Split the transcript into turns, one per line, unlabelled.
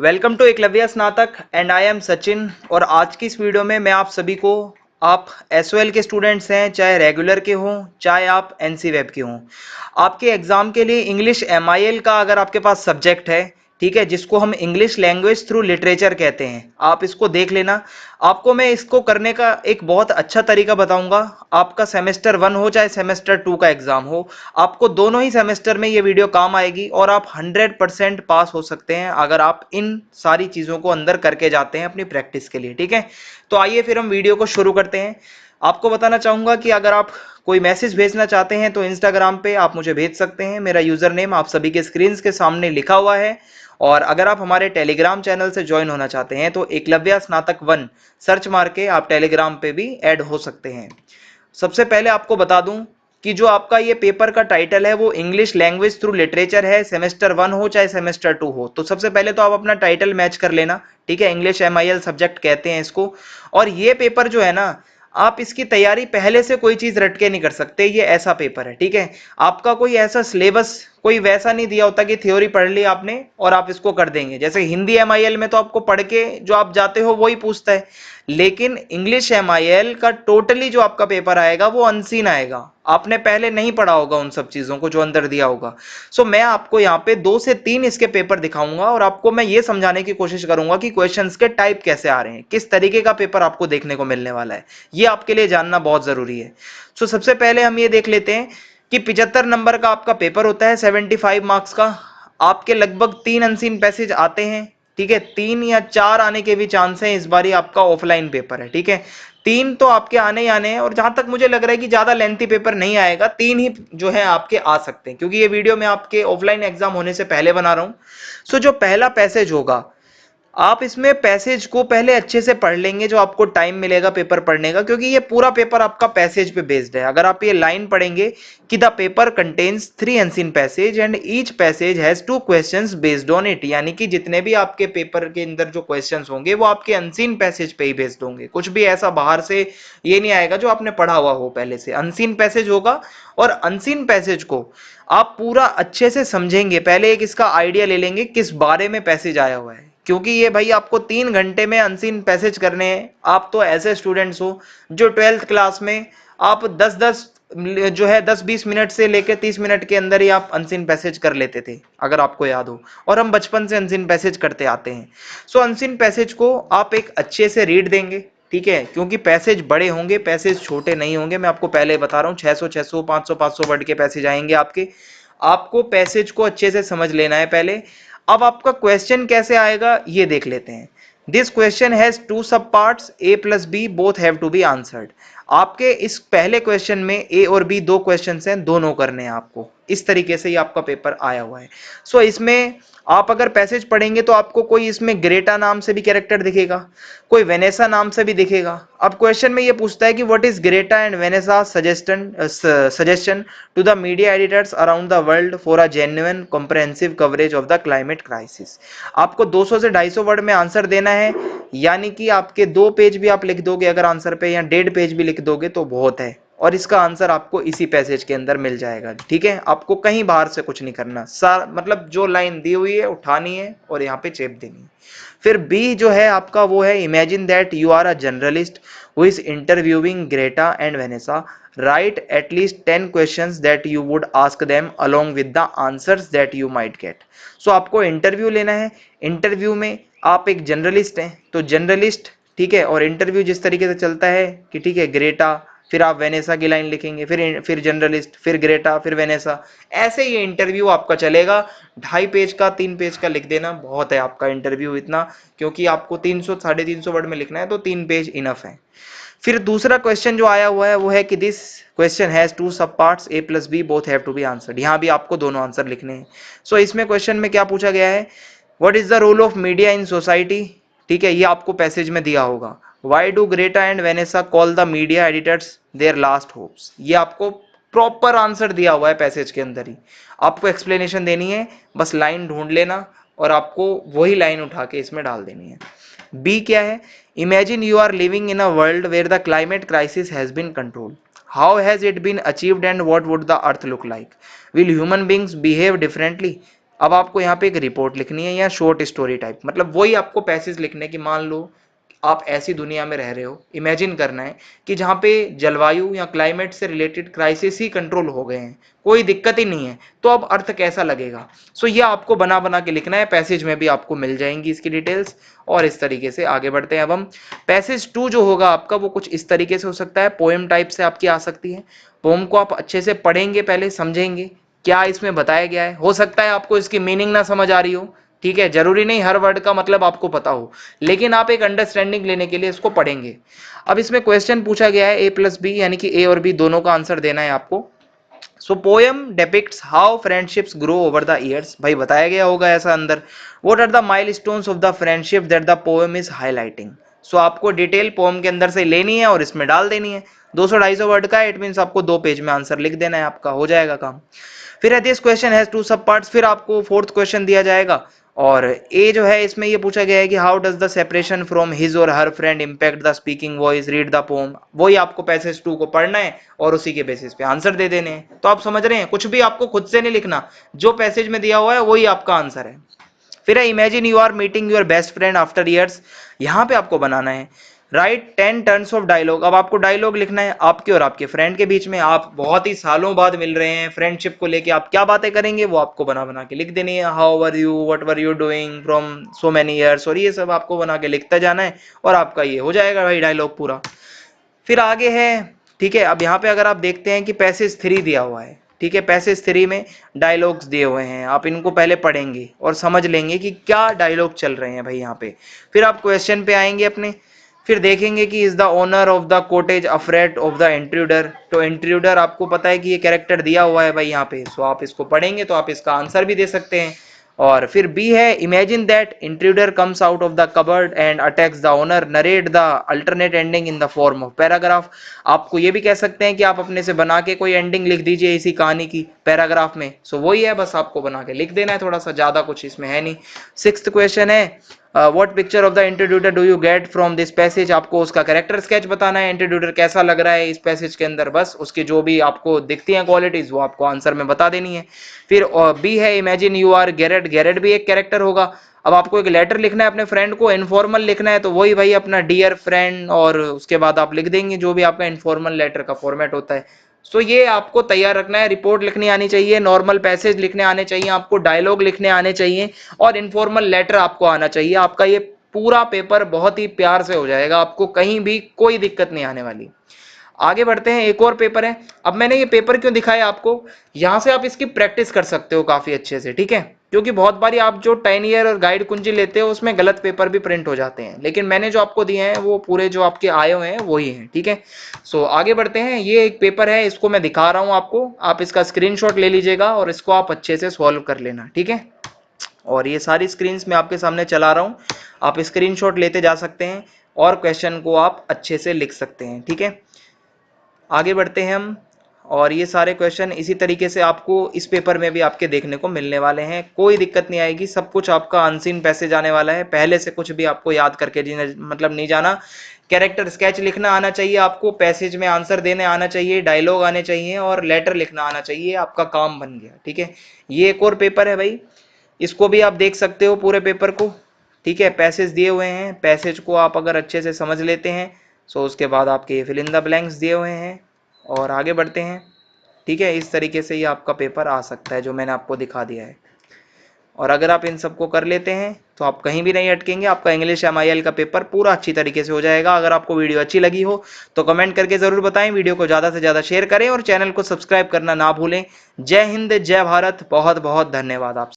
Welcome to Eklavya स्नातक and I am Sachin. और आज की इस वीडियो में मैं आप सभी को, आप एसओएल के स्टूडेंट्स हैं, चाहे रेगुलर के हों चाहे आप एनसी वेब के हों, आपके एग्जाम के लिए इंग्लिश एमआईएल का अगर आपके पास सब्जेक्ट है, ठीक है, जिसको हम इंग्लिश लैंग्वेज थ्रू लिटरेचर कहते हैं, आप इसको देख लेना। आपको मैं इसको करने का एक बहुत अच्छा तरीका बताऊंगा। आपका सेमेस्टर 1 हो चाहे सेमेस्टर 2 का एग्जाम हो, आपको दोनों ही सेमेस्टर में ये वीडियो काम आएगी और आप 100% पास हो सकते हैं अगर आप इन सारी चीजों को अंदर करके जाते हैं अपनी प्रैक्टिस के लिए। ठीक है, तो आइए फिर हम वीडियो को शुरू करते हैं। आपको बताना चाहूंगा कि अगर आप कोई मैसेज भेजना चाहते हैं तो इंस्टाग्राम पे आप मुझे भेज सकते हैं। मेरा यूजर नेम आप सभी के स्क्रीन के सामने लिखा हुआ है। और अगर आप हमारे टेलीग्राम चैनल से ज्वाइन होना चाहते हैं तो एकलव्य स्नातक 1 सर्च मार के आप टेलीग्राम पे भी ऐड हो सकते हैं। सबसे पहले आपको बता दूं कि जो आपका ये पेपर का टाइटल है वो इंग्लिश लैंग्वेज थ्रू लिटरेचर है, सेमेस्टर 1 हो चाहे सेमेस्टर 2 हो। तो सबसे पहले तो आप अपना टाइटल मैच कर लेना। ठीक है, इंग्लिश एमआईएल सब्जेक्ट कहते हैं इसको। और ये पेपर जो है ना, आप इसकी तैयारी पहले से कोई चीज रट के नहीं कर सकते, ये ऐसा पेपर है। ठीक है, आपका कोई ऐसा सिलेबस कोई वैसा नहीं दिया होता कि थ्योरी पढ़ ली आपने और आप इसको कर देंगे। जैसे हिंदी एमआईएल में तो आपको पढ़ के जो आप जाते हो वही पूछता है, लेकिन इंग्लिश एमआईएल का टोटली जो आपका पेपर आएगा वो अनसीन आएगा। आपने पहले नहीं पढ़ा होगा उन सब चीजों को जो अंदर दिया होगा। सो मैं आपको यहाँ पे 2 से 3 इसके पेपर दिखाऊंगा और आपको मैं ये समझाने की कोशिश करूंगा कि क्वेश्चंस के टाइप कैसे आ रहे हैं, किस तरीके का पेपर आपको देखने को मिलने वाला है। ये आपके लिए जानना बहुत जरूरी है। सो सबसे पहले हम ये देख लेते हैं कि 75 नंबर का आपका पेपर होता है, 75 मार्क्स का। आपके लगभग 3 अनसीन पैसेज आते हैं। ठीक है, 3 या 4 आने के भी चांस है। इस बारी आपका ऑफलाइन पेपर है। ठीक है, 3 तो आपके आने ही आने हैं और जहां तक मुझे लग रहा है कि ज्यादा लेंथी पेपर नहीं आएगा, 3 ही जो है आपके आ सकते हैं, क्योंकि ये वीडियो मैं आपके ऑफलाइन एग्जाम होने से पहले बना रहा हूं। सो जो पहला पैसेज होगा, आप इसमें पैसेज को पहले अच्छे से पढ़ लेंगे जो आपको टाइम मिलेगा पेपर पढ़ने का, क्योंकि ये पूरा पेपर आपका पैसेज पे बेस्ड है। अगर आप ये लाइन पढ़ेंगे कि the paper contains 3 unseen passage and each passage has 2 questions based on it, यानी कि जितने भी आपके पेपर के अंदर जो क्वेश्चंस होंगे वो आपके अनसीन पैसेज पे ही बेस्ड होंगे। कुछ भी ऐसा बाहर से ये नहीं आएगा जो आपने पढ़ा हुआ हो पहले से, अनसीन पैसेज होगा। और अनसीन पैसेज को आप पूरा अच्छे से समझेंगे। पहले एक इसका आइडिया ले लेंगे किस बारे में पैसेज आया हुआ है, क्योंकि ये भाई आपको 3 घंटे में अनसीन पैसेज करने हैं। आप तो ऐसे स्टूडेंट्स हो जो 12th क्लास में आप 10-10 जो है 10-20 मिनट से लेकर 30 मिनट के अंदर ही आप अनसीन पैसेज कर लेते थे, अगर आपको याद हो। और हम बचपन से अनसीन पैसेज करते आते हैं। सो अनसीन पैसेज को आप एक अच्छे से रीड देंगे। ठीक है, क्योंकि पैसेज बड़े होंगे, पैसेज छोटे नहीं होंगे। मैं आपको पहले बता रहा हूँ, 600 500 वर्ड के पैसेज आएंगे आपके। आपको पैसेज को अच्छे से समझ लेना है पहले। अब आपका क्वेश्चन कैसे आएगा ये देख लेते हैं। This question has 2 sub parts, A plus B both have to be answered. आपके इस पहले क्वेश्चन में ए और बी 2 क्वेश्चन हैं, दोनों करने हैं आपको। इस तरीके से ही आपका पेपर आया हुआ है। सो इसमें आप अगर पैसेज पढ़ेंगे तो आपको कोई इसमें ग्रेटा नाम से भी कैरेक्टर दिखेगा, कोई वेनेसा नाम से भी दिखेगा। अब क्वेश्चन में ये पूछता है कि what is Greta and Vanessa suggestion to the media editors around the world for a genuine comprehensive coverage of the climate crisis. आपको 200 से 250 वर्ड में आंसर देना है, यानी कि आपके 2 पेज भी आप लिख दोगे अगर आंसर पे, या 1.5 पेज भी लिख दोगे तो बहुत है। और इसका आंसर आपको इसी पैसेज के अंदर मिल जाएगा। ठीक है, आपको कहीं बाहर से कुछ नहीं करना, मतलब जो लाइन दी हुई है उठानी है और यहाँ पे चेप देनी है। फिर बी जो है आपका वो है, imagine that you are a journalist who is interviewing Greta and Vanessa, write at least 10 questions that you would ask them along with the answers that you might get. So आपको interview लेना है। Interview में आप एक journalist हैं तो journalist, ठीक है, और इंटरव्यू जिस तरीके से चलता है कि ठीक है, ग्रेटा, फिर आप वेनेसा की लाइन लिखेंगे, फिर जर्नलिस्ट, फिर ग्रेटा, फिर वेनेसा, ऐसे ये इंटरव्यू आपका चलेगा। 2.5 पेज का 3 पेज का लिख देना बहुत है आपका इंटरव्यू इतना, क्योंकि आपको 300 350 वर्ड में लिखना है तो 3 पेज इनफ है। फिर दूसरा क्वेश्चन जो आया हुआ है वो है कि this question has 2 sub parts, A plus B both have to be answered. यहाँ भी आपको दोनों आंसर लिखने हैं। सो इसमें क्वेश्चन में क्या पूछा गया है, what is the role of media in society. ठीक है, ये आपको पैसेज में दिया होगा। Why do Greta and Vanessa call the media editors their last hopes. ये आपको प्रॉपर आंसर दिया हुआ है पैसेज के अंदर ही। आपको एक्सप्लेनेशन देनी है, बस लाइन ढूंढ लेना और आपको वही लाइन उठा के इसमें डाल देनी है। बी क्या है, imagine you are living in a world where the climate crisis has been controlled, how has it been achieved and what would the earth look like, will human beings behave differently. अब आपको यहाँ पे एक report लिखनी है या short story type, मतलब वही आपको पैसेज लिखने की, मान लो आप ऐसी दुनिया में रह रहे हो, इमेजिन करना है कि जहाँ पे जलवायु या क्लाइमेट से रिलेटेड क्राइसिस ही कंट्रोल हो गए हैं, कोई दिक्कत ही नहीं है, तो अब अर्थ कैसा लगेगा। सो ये आपको बना बना के लिखना है, पैसेज में भी आपको मिल जाएंगी इसकी डिटेल्स। और इस तरीके से आगे बढ़ते हैं। अब हम पैसेज 2 जो होगा आपका, वो कुछ इस तरीके से हो सकता है, पोएम टाइप से आपकी आ सकती है। पोएम को आप अच्छे से पढ़ेंगे, पहले समझेंगे क्या इसमें बताया गया है। हो सकता है आपको इसकी मीनिंग ना समझ आ रही हो, ठीक है, जरूरी नहीं हर वर्ड का मतलब आपको पता हो, लेकिन आप एक अंडरस्टैंडिंग लेने के लिए इसको पढ़ेंगे। अब इसमें क्वेश्चन पूछा गया है A+B, यानी कि A और B दोनों का आंसर देना है आपको। So poem depicts how friendships grow over the years, भाई बताया गया होगा ऐसा अंदर। What are the milestones of the friendship that the poem is highlighting. So आपको डिटेल पोएम के अंदर से लेनी है और इसमें डाल देनी है। 200-250 वर्ड का है, इट मीन्स आपको 2 पेज में आंसर लिख देना है, आपका हो जाएगा काम। फिर this question has 2 sub parts, फिर आपको 4th क्वेश्चन दिया जाएगा। और ए जो है इसमें ये पूछा गया है कि how does the separation from his or her friend impact the speaking voice, read the poem. वही आपको पैसेज 2 को पढ़ना है और उसी के बेसिस पे आंसर दे देने हैं। तो आप समझ रहे हैं, कुछ भी आपको खुद से नहीं लिखना, जो पैसेज में दिया हुआ है वही आपका आंसर है। फिर है imagine you are meeting your best friend after years, यहाँ पे आपको बनाना है राइट 10 टर्न्स ऑफ डायलॉग। अब आपको डायलॉग लिखना है आपके और आपके फ्रेंड के बीच में, आप बहुत ही सालों बाद मिल रहे हैं, फ्रेंडशिप को लेके आप क्या बातें करेंगे वो आपको बना बना के लिख देनी है। How were you, what were you doing from so many years, और ये सब आपको बना के लिखता जाना है और आपका ये हो जाएगा भाई डायलॉग पूरा। फिर आगे है, ठीक है, अब यहाँ पे अगर आप देखते हैं कि पैसेज 3 दिया हुआ है, ठीक है, पैसेज 3 में डायलॉग्स दिए हुए हैं, आप इनको पहले पढ़ेंगे और समझ लेंगे कि क्या डायलॉग चल रहे हैं भाई यहाँ पे। फिर आप क्वेश्चन पे आएंगे अपने, फिर देखेंगे कि is the owner of the cottage afraid of the intruder. तो इंट्रूडर आपको पता है कि ये कैरेक्टर दिया हुआ है भाई यहाँ पे, सो आप इसको पढ़ेंगे तो आप इसका आंसर भी दे सकते हैं। और फिर बी है imagine that intruder comes out of the cupboard and attacks the owner, narrate the alternate ending in the form of paragraph. आपको ये भी कह सकते हैं कि आप अपने से बना के कोई एंडिंग लिख दीजिए इसी कहानी की पैराग्राफ में। सो वही है, बस आपको बना के लिख देना है, थोड़ा सा ज्यादा कुछ इसमें है नहीं। 6th क्वेश्चन है what picture of the introducer do you get from this passage. आपको उसका कैरेक्टर स्केच बताना है, इंट्रोड्यूटर कैसा लग रहा है इस पैसेज के अंदर, बस उसकी जो भी आपको दिखती हैं क्वालिटीज वो आपको आंसर में बता देनी है। फिर बी है imagine you are Garrett, Garrett भी एक कैरेक्टर होगा। अब आपको एक लेटर लिखना है अपने फ्रेंड को, इनफॉर्मल लिखना है, तो वही भाई अपना डियर फ्रेंड, और उसके बाद आप लिख देंगे जो भी आपका इनफॉर्मल लेटर का फॉर्मेट होता है। सो ये आपको तैयार रखना है, रिपोर्ट लिखनी आनी चाहिए, नॉर्मल पैसेज लिखने आने चाहिए, आपको डायलॉग लिखने आने चाहिए और इनफॉर्मल लेटर आपको आना चाहिए। आपका ये पूरा पेपर बहुत ही प्यार से हो जाएगा, आपको कहीं भी कोई दिक्कत नहीं आने वाली। आगे बढ़ते हैं, एक और पेपर है। अब मैंने ये पेपर क्यों दिखाया आपको, यहां से आप इसकी प्रैक्टिस कर सकते हो काफी अच्छे से, ठीक है, क्योंकि बहुत बारी आप जो 10 ईयर और गाइड कुंजी लेते हो उसमें गलत पेपर भी प्रिंट हो जाते हैं, लेकिन मैंने जो आपको दिए हैं वो पूरे जो आपके आए हुए हैं वही हैं, ठीक है। सो आगे बढ़ते हैं, ये एक पेपर है, इसको मैं दिखा रहा हूं आपको, आप इसका स्क्रीनशॉट ले लीजिएगा और इसको आप अच्छे से सॉल्व कर लेना, ठीक है। और ये सारी स्क्रीन्स मैं आपके सामने चला रहा हूं, आप स्क्रीनशॉट लेते जा सकते हैं और क्वेश्चन को आप अच्छे से लिख सकते हैं, ठीक है। आगे बढ़ते हैं हम, और ये सारे क्वेश्चन इसी तरीके से आपको इस पेपर में भी आपके देखने को मिलने वाले हैं, कोई दिक्कत नहीं आएगी, सब कुछ आपका अनसीन पैसेज आने वाला है, पहले से कुछ भी आपको याद करके मतलब नहीं जाना। कैरेक्टर स्केच लिखना आना चाहिए आपको, पैसेज में आंसर देने आना चाहिए, डायलॉग आने चाहिए और लेटर लिखना आना चाहिए, आपका काम बन गया, ठीक है। ये एक और पेपर है भाई, इसको भी आप देख सकते हो पूरे पेपर को, ठीक है, पैसेज दिए हुए हैं, पैसेज को आप अगर अच्छे से समझ लेते हैं सो उसके बाद आपके फिल इन द ब्लैंक्स दिए हुए हैं और आगे बढ़ते हैं, ठीक है। इस तरीके से ये आपका पेपर आ सकता है जो मैंने आपको दिखा दिया है, और अगर आप इन सबको कर लेते हैं तो आप कहीं भी नहीं अटकेंगे, आपका इंग्लिश MIL का पेपर पूरा अच्छी तरीके से हो जाएगा। अगर आपको वीडियो अच्छी लगी हो तो कमेंट करके जरूर बताएं, वीडियो को ज़्यादा से ज़्यादा शेयर करें और चैनल को सब्सक्राइब करना ना भूलें। जय हिंद, जय भारत, बहुत बहुत धन्यवाद आप।